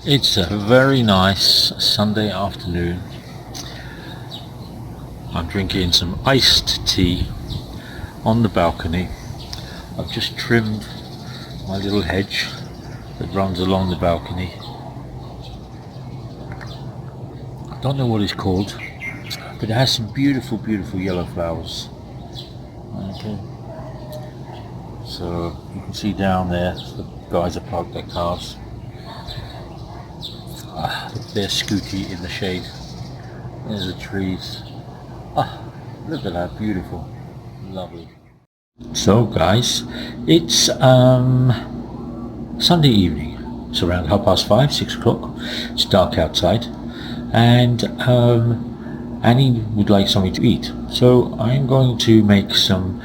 It's a very nice Sunday afternoon. I'm drinking some iced tea on the balcony. I've just trimmed my little hedge that runs along the balcony. I don't know what it's called, but it has some beautiful yellow flowers. Okay. So you can see down there the guys have parked their cars. There's Scooty in the shade. There's the trees. Look at that, beautiful, lovely. So guys, it's Sunday evening. It's around 5:30, 6 o'clock. It's dark outside, and Annie would like something to eat. So I'm going to make some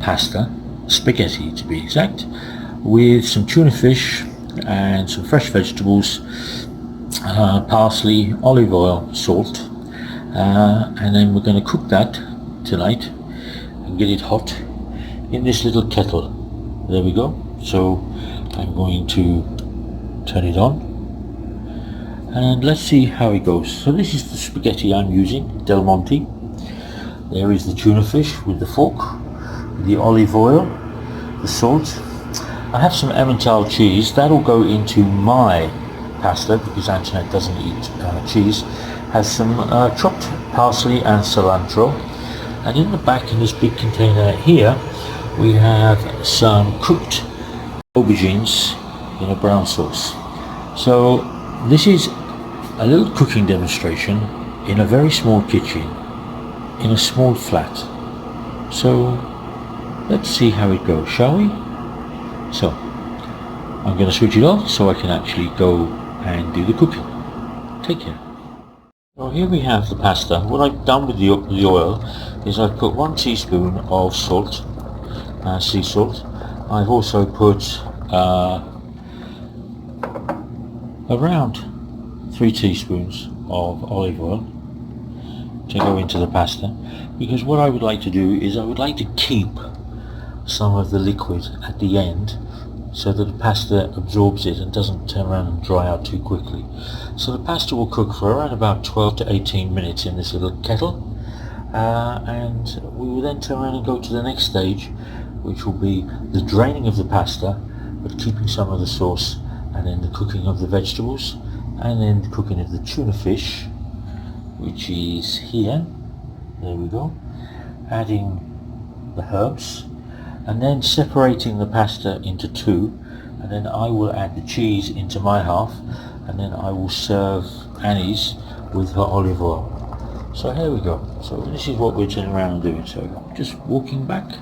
pasta, spaghetti to be exact, with some tuna fish and some fresh vegetables, parsley, olive oil, salt, and then we're going to cook that tonight and get it hot in this little kettle. There we go. So I'm going to turn it on and let's see how it goes. So this is the spaghetti I'm using, Del Monte. There is the tuna fish with the fork, the olive oil, the salt. I have some Emmental cheese. That'll go into my pasta because Antoinette doesn't eat cheese. Has some chopped parsley and cilantro, and in the back in this big container here we have some cooked aubergines in a brown sauce. So this is a little cooking demonstration in a very small kitchen in a small flat. So let's see how it goes, shall we? So I'm going to switch it off so I can actually go and do the cooking. Take care. Well, here we have the pasta. What I've done with the oil is I've put 1 teaspoon of salt, sea salt. I've also put around 3 teaspoons of olive oil to go into the pasta, because what I would like to do is I would like to keep some of the liquid at the end so that the pasta absorbs it and doesn't turn around and dry out too quickly. So the pasta will cook for around about 12 to 18 minutes in this little kettle, and we will then turn around and go to the next stage, which will be the draining of the pasta but keeping some of the sauce, and then the cooking of the vegetables, and then the cooking of the tuna fish, which is here. There we go. Adding the herbs, and then separating the pasta into 2, and then I will add the cheese into my half, and then I will serve Annie's with her olive oil. So here we go. So this is what we're turning around and doing. So just walking back.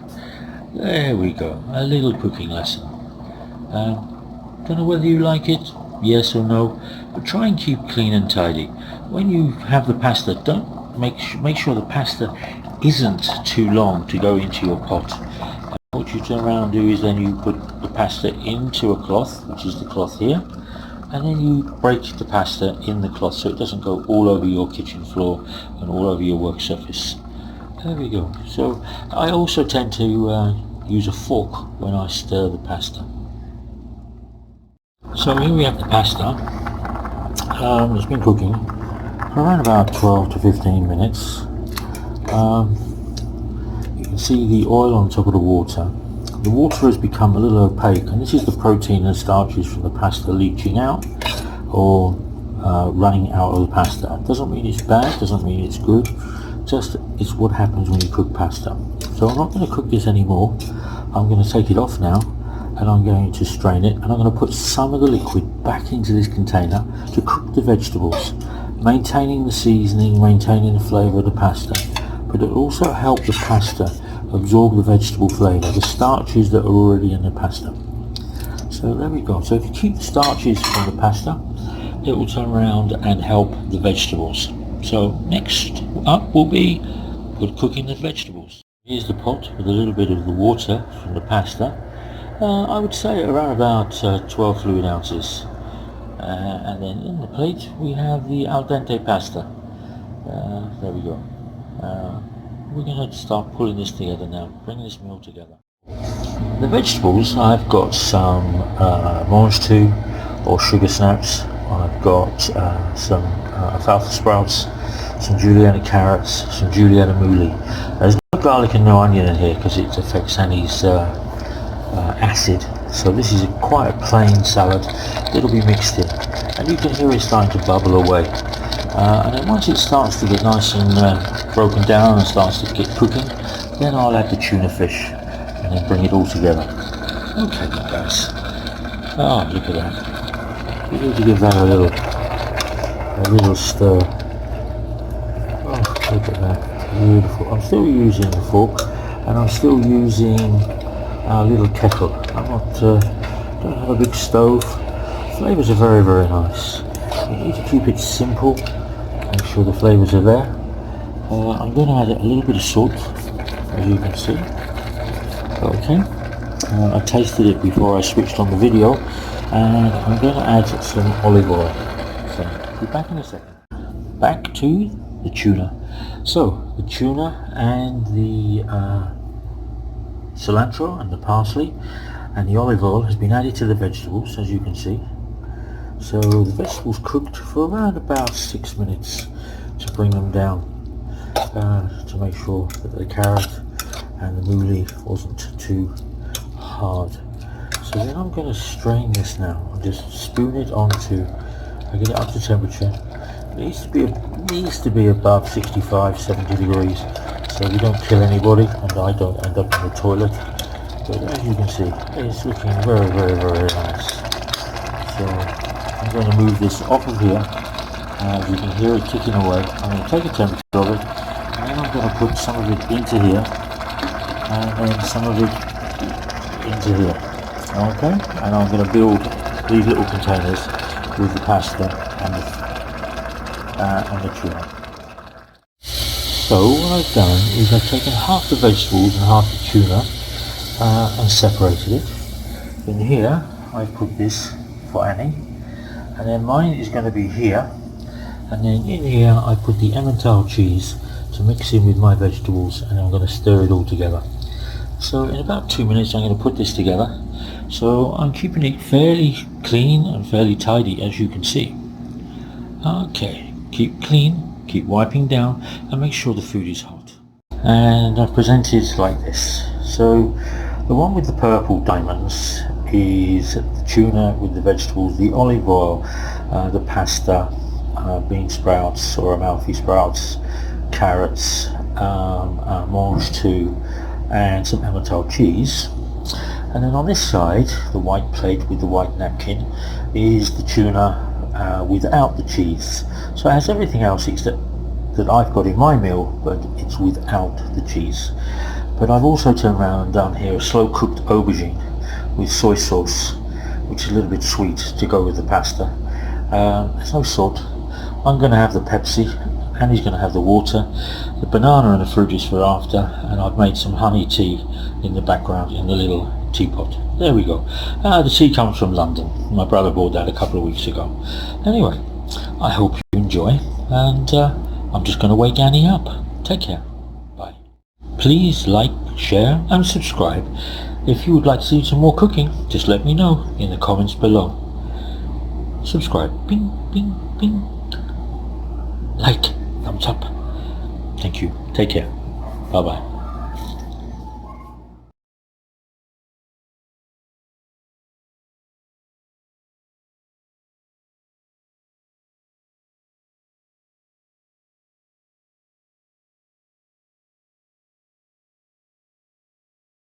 There we go. A little cooking lesson. Don't know whether you like it, yes or no, but try and keep clean and tidy. When you have the pasta, don't make sure the pasta isn't too long to go into your pot. What you turn around and do is then you put the pasta into a cloth, which is the cloth here, and then you break the pasta in the cloth so it doesn't go all over your kitchen floor and all over your work surface. There we go. So I also tend to use a fork when I stir the pasta. So here we have the pasta. It's been cooking for around about 12 to 15 minutes. You can see the oil on top of the water. The water has become a little opaque, and this is the protein and starches from the pasta leaching out or running out of the pasta. It doesn't mean it's bad, doesn't mean it's good, just it's what happens when you cook pasta. So I'm not going to cook this anymore. I'm going to take it off now, and I'm going to strain it, and I'm going to put some of the liquid back into this container to cook the vegetables, maintaining the seasoning, maintaining the flavour of the pasta, but it will also help the pasta absorb the vegetable flavour, the starches that are already in the pasta. So there we go. So if you keep the starches from the pasta, it will turn around and help the vegetables. So next up will be cooking the vegetables. Here's the pot with a little bit of the water from the pasta. I would say around about 12 fluid ounces. And then in the plate we have the al dente pasta. There we go. We're going to start pulling this together now, bring this meal together. The vegetables, I've got some mange tout or sugar snaps, I've got some alfalfa sprouts, some julienne carrots, some julienne mooli. There's no garlic and no onion in here because it affects Annie's acid. So this is quite a plain salad. It'll be mixed in, and you can hear it starting to bubble away. And then once it starts to get nice and broken down and starts to get cooking, then I'll add the tuna fish and then bring it all together. Okay, guys. Oh, look at that. We need to give that a little stir. Oh, look at that. Beautiful. I'm still using the fork, and I'm still using our little kettle. I'm not, don't have a big stove. Flavors are very, very nice. You need to keep it simple. Make sure the flavors are there. I'm going to add a little bit of salt, as you can see. Okay. I tasted it before I switched on the video, and I'm going to add some olive oil. So, be back in a second. Back to the tuna. So, the tuna and the cilantro and the parsley and the olive oil has been added to the vegetables, as you can see. So the vegetables cooked for around about 6 minutes to bring them down, to make sure that the carrot and the mooli wasn't too hard. So then I'm going to strain this now and just spoon it onto, I get it up to temperature. It needs to be above 65-70 degrees, so we don't kill anybody and I don't end up in the toilet. But as you can see, it's looking very, very, very nice. So I'm going to move this off of here. As you can hear it ticking away, I'm going to take a temperature of it, and then I'm going to put some of it into here, and then some of it into here. Okay, and I'm going to build these little containers with the pasta and the tuna. So what I've done is I've taken half the vegetables and half the tuna and separated it. In here I've put this for Annie, and then mine is going to be here, and then in here I put the Emmental cheese to mix in with my vegetables, and I'm going to stir it all together. So in about 2 minutes I'm going to put this together. So I'm keeping it fairly clean and fairly tidy, as you can see. Okay, keep clean, keep wiping down, and make sure the food is hot. And I present it like this. So the one with the purple diamonds is the tuna with the vegetables, the olive oil, the pasta, bean sprouts or Amalfi sprouts, carrots, mange too, and some Emmental cheese. And then on this side, the white plate with the white napkin, is the tuna without the cheese. So it has everything else except that I've got in my meal, but it's without the cheese. But I've also turned around and done here a slow cooked aubergine with soy sauce, which is a little bit sweet to go with the pasta. There's no salt. I'm going to have the Pepsi, and he's going to have the water. The banana and the fruit is for after, and I've made some honey tea in the background in the little teapot. There we go. The tea comes from London. My brother bought that a couple of weeks ago. Anyway, I hope you enjoy, and I'm just going to wake Annie up. Take care. Bye. Please like, share and subscribe. If you would like to see some more cooking, just let me know in the comments below. Subscribe. Bing, bing, bing. Like, thumbs up. Thank you. Take care. Bye bye.